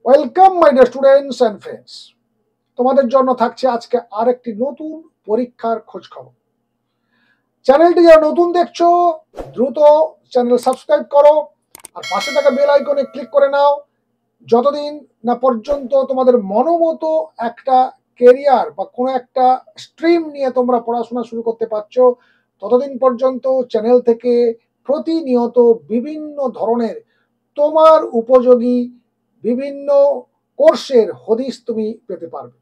Welcome my dear students and friends. তোমাদের জন্য থাকছে আজকে আরেকটি নতুন পরীক্ষার খোঁজ খবর। চ্যানেলটি যারা নতুন দেখছো দ্রুত চ্যানেল সাবস্ক্রাইব করো আর পাশে থাকা বেল আইকনে ক্লিক করে নাও। যতদিন না পর্যন্ত তোমাদের মনোমতো একটা কেরিয়ার বা কোনো একটা স্ট্রিম নিয়ে তোমরা পড়াশোনা শুরু করতে পারছো, ততদিন পর্যন্ত চ্যানেল থেকে প্রতিনিয়ত বিভিন্ন ধরনের তোমার উপযোগী বিভিন্ন কোর্সের হদিস তুমি পেতে পারবে।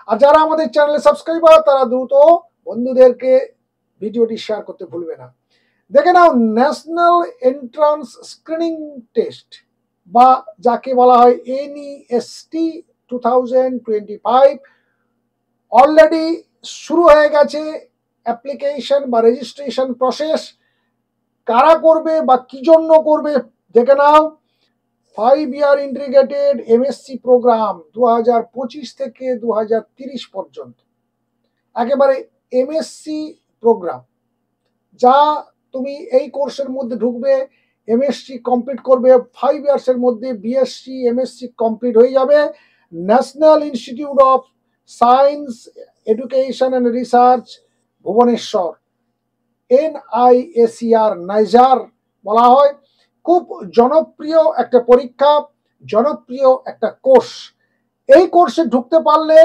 আর যারা আমাদের চ্যানেলে সাবস্ক্রাইবার তারা দ্রুত বন্ধুদেরকে ভিডিওটি শেয়ার করতে ভুলবে না। দেখে নাও, ন্যাশনাল এন্ট্রান্স স্ক্রিনিং টেস্ট বা যাকে বলা হয় NEST 2025 অলরেডি শুরু হয়ে গেছে। অ্যাপ্লিকেশন বা রেজিস্ট্রেশন প্রসেস কারা করবে বা কি জন্য করবে দেখে নাও। 5 ইয়ার ইন্টিগ্রেটেড MSc প্রোগ্রাম 2025 থেকে 2030 পর্যন্ত, একেবারে MSc প্রোগ্রাম, যা তুমি এই কোর্সের মধ্যে ঢুকবে, MSc কমপ্লিট করবে 5 ইয়ার্সের মধ্যে, BSc MSc কমপ্লিট হয়ে যাবে। National Institute of Science Education and Research Bhubaneswar, NISER NISER বলা হয়। খুব জনপ্রিয় একটা পরীক্ষা, জনপ্রিয় একটা কোর্স। এই কোর্সে ঢুকতে পারলে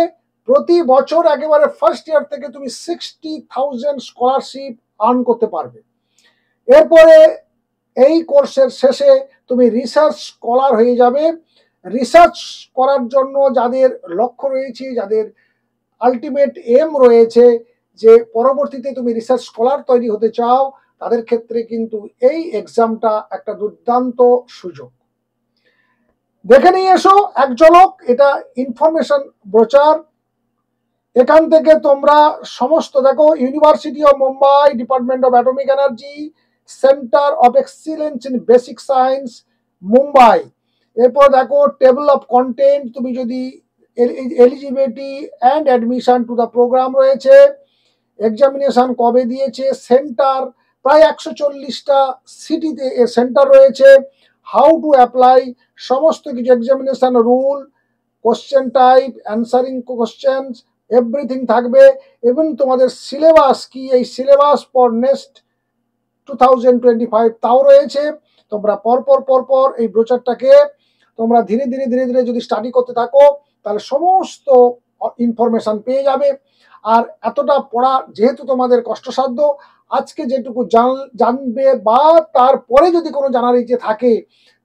প্রতি বছর একেবারে ফার্স্ট ইয়ার থেকে তুমি 60,000 স্কলারশিপ আর্ন করতে পারবে। এরপরে এই কোর্সের শেষে তুমি রিসার্চ স্কলার হয়ে যাবে। রিসার্চ করার জন্য যাদের লক্ষ্য রয়েছে, যাদের আলটিমেট এম রয়েছে যে পরবর্তীতে তুমি রিসার্চ স্কলার তৈরি হতে চাও, তাদের ক্ষেত্রে কিন্তু এই এক্সামটা একটা দুর্দান্ত সুযোগ। দেখে নিয়ে এসো এক ঝলক, এটা ইনফরমেশন ব্রোচার। এখান থেকে তোমরা সমস্ত দেখো, University of Mumbai, Department of Atomic Energy, Centre of Excellence in Basic Science Mumbai. এরপর দেখো টেবল অফ কন্টেন্ট, তুমি যদি eligibility and admission to the programme রয়েছে, এক্সামিনেশন কবে দিয়েছে, সেন্টার প্রায় 140টা সিটিতে এর সেন্টার রয়েছে, হাউ টু অ্যাপ্লাই, সমস্ত কিছু, examination rule, question type, answering questions, everything থাকবে। এবং তোমাদের সিলেবাস কি, এই সিলেবাস ফর নেক্সট 2025 তাও রয়েছে। তোমরা পরপর এই ব্রোচারটাকে তোমরা ধীরে ধীরে যদি স্টাডি করতে থাকো তাহলে সমস্ত ইনফরমেশন পেয়ে যাবে। আর এতটা পড়া যেহেতু তোমাদের কষ্টসাধ্য, আজকে যেটুকু জানবে বা তারপরে যদি কোনো জানার ইচ্ছে থাকে,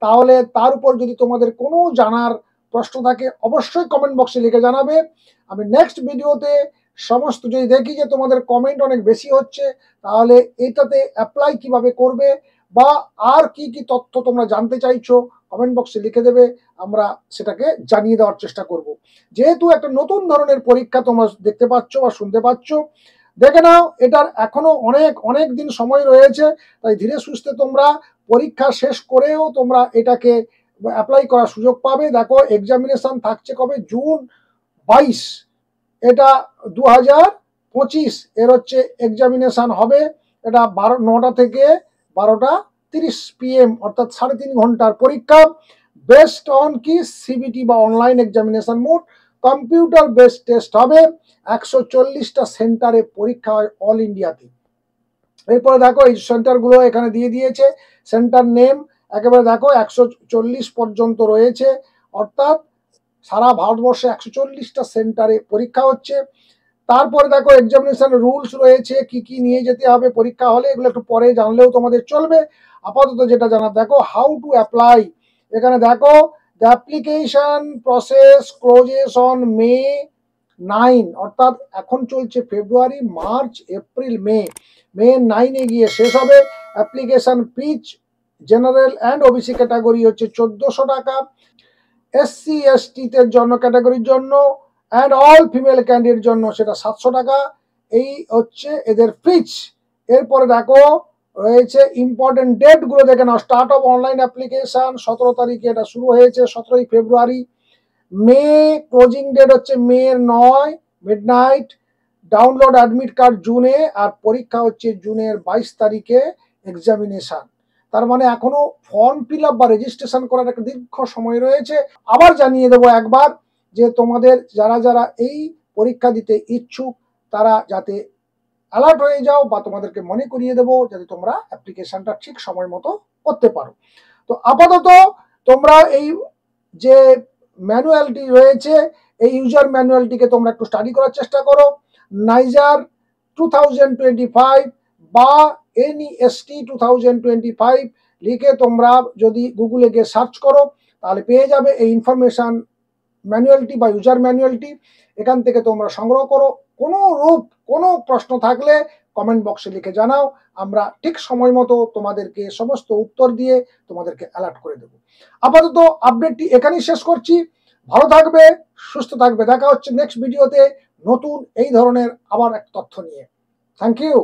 তাহলে তার উপর যদি তোমাদের কোনো জানার প্রশ্ন থাকে অবশ্যই কমেন্ট বক্সে লিখে জানাবে। আমি নেক্সট ভিডিওতে সমস্ত যদি দেখি যে তোমাদের কমেন্ট অনেক বেশি হচ্ছে, তাহলে এটাতে অ্যাপ্লাই কিভাবে করবে বা আর কি কি তথ্য তোমরা জানতে চাইছো কমেন্ট বক্সে লিখে দেবে, আমরা সেটাকে জানিয়ে দেওয়ার চেষ্টা করব। যেহেতু একটা নতুন ধরনের পরীক্ষা তোমরা দেখতে পাচ্ছ বা শুনতে পাচ্ছ, দেখে নাও এটার এখনো অনেক দিন সময় রয়েছে। তাই ধীরে সুস্থে তোমরা পরীক্ষা শেষ করেও তোমরা এটাকে অ্যাপ্লাই করার সুযোগ পাবে। দেখো এক্সামিনেশন থাকছে কবে, জুন 22, এটা 2025 এর হচ্ছে এক্সামিনেশন হবে। এটা 9টা থেকে 12:30 PM, অর্থাৎ 3.5 ঘন্টার পরীক্ষা। বেস্ট অন কি CBT বা online examination mode, computer based test হবে। 140টা সেন্টারে পরীক্ষা হয় অল ইন্ডিয়াতে। এরপরে দেখো এই সেন্টারগুলো এখানে দিয়ে দিয়েছে, সেন্টার নেম একেবারে দেখো 140 পর্যন্ত রয়েছে, অর্থাৎ সারা ভারতবর্ষে 140টা সেন্টারে পরীক্ষা হচ্ছে। তারপরে দেখো এক্সামিনেশন রুলস রয়েছে, কি কি নিয়ে যেতে হবে পরীক্ষা হলে, এগুলো একটু পরে জানলেও তোমাদের চলবে। আপাতত যেটা জানা, দেখো হাউ টু অ্যাপ্লাই। এখানে দেখো the application process clauses on May 9, অর্থাৎ এখন চলছে ফেব্রুয়ারি, মার্চ, এপ্রিল, May 9-এ গিয়ে শেষ হবে। Application fees general and OBC category হচ্ছে 1400 টাকা, SC ST দের জন্য ক্যাটাগরির জন্য অ্যান্ড অল ফিমেল ক্যান্ডিডেট জন্য সেটা 700 টাকা। এই হচ্ছে এদের ফিজ। এরপরে দেখো রয়েছে ইম্পর্টেন্ট ডেটগুলো দেখে নাও। স্টার্ট অফ অনলাইন অ্যাপ্লিকেশন 17 তারিখে এটা শুরু হয়েছে, 17ই ফেব্রুয়ারি। মে ক্লোজিং ডেট হচ্ছে May 9 midnight. Download admit card জুনে, আর পরীক্ষা হচ্ছে জুনের 22 তারিখে এক্সামিনেশন। তার মানে এখনো ফর্ম ফিল আপ বা রেজিস্ট্রেশন করার একটা দীর্ঘ সময় রয়েছে। আবার জানিয়ে দেবো একবার যে তোমাদের যারা যারা এই পরীক্ষা দিতে ইচ্ছুক তারা যাতে অ্যালার্ট হয়ে যাও, বা তোমাদেরকে মনে করিয়ে দেবো যাতে তোমরা অ্যাপ্লিকেশনটা ঠিক সময় মতো করতে পারো। তো আপাতত তোমরা এই যে ম্যানুয়ালটি রয়েছে এই ইউজার ম্যানুয়ালটিকে তোমরা একটু স্টাডি করার চেষ্টা করো। নাইজার 2025 বা NEST 2025 লিখে তোমরা যদি গুগলে গিয়ে সার্চ করো তাহলে পেয়ে যাবে এই ইনফরমেশন ম্যানুয়ালটি বা ইউজার ম্যানুয়ালটি। এখান থেকে তোমরা সংগ্রহ করো। কোনো প্রশ্ন থাকলে কমেন্ট বক্সে লিখে জানাও, আমরা ঠিক সময় মতো তোমাদেরকে সমস্ত উত্তর দিয়ে তোমাদেরকে অ্যালার্ট করে দেবো। আপাতত আপডেটটি এখানেই শেষ করছি। ভালো থাকবে, সুস্থ থাকবে। দেখা হচ্ছে নেক্সট ভিডিওতে নতুন এই ধরনের আবার এক তথ্য নিয়ে। Thank you.